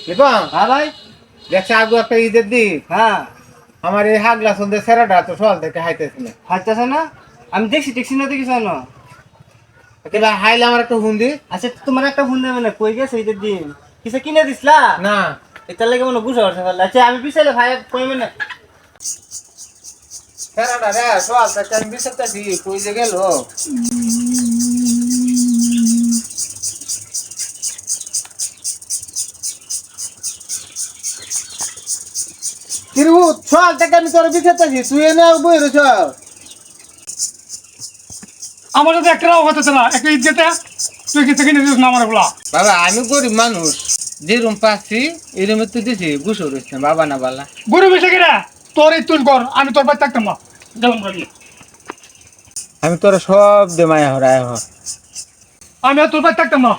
লিপন হ্যাঁ ভাই। দেখছে আগু একটা ঈদের দিন হ্যাঁ আমার এই হাগলা সন্ধে সেরাটা তো সকাল থেকে হাইতেছে না। হাঁটতেছে না? আমি দেখছি দেখছি না দেখি না। এবার হাইলে আমার একটা হুন্দি আচ্ছা তোমার একটা ফোন দেবে না, কই গেছে ঈদের দিন? কিছু কিনে দিসলা? না এটার লাগে মনে বুঝা পারছে পারলে। আচ্ছা আমি পিছাইলে ভাই কইবে না। সেরাটা রে সকাল থেকে আমি বিচারতেছি কই যে গেল। কিরু সকাল থেকে আমি তোর বিচারতেছি তুই এনে বই রয়েছ। আমার যদি একটা কথা না একটা ঈদ যেতে তুই কিছু কিনে দিস না আমার বলা। বাবা আমি গরিব মানুষ যে রুম পাচ্ছি এই রুমে তুই দিছি গুছো রয়েছে বাবা না বালা। গরু বেশি কিনা তোর ঈদ তুই কর, আমি তোর বাড়ি থাকতাম না। যেমন করি আমি তোর সব দে মায়া হরায় হ। আমি আর তোর বাড়ি থাকতাম না।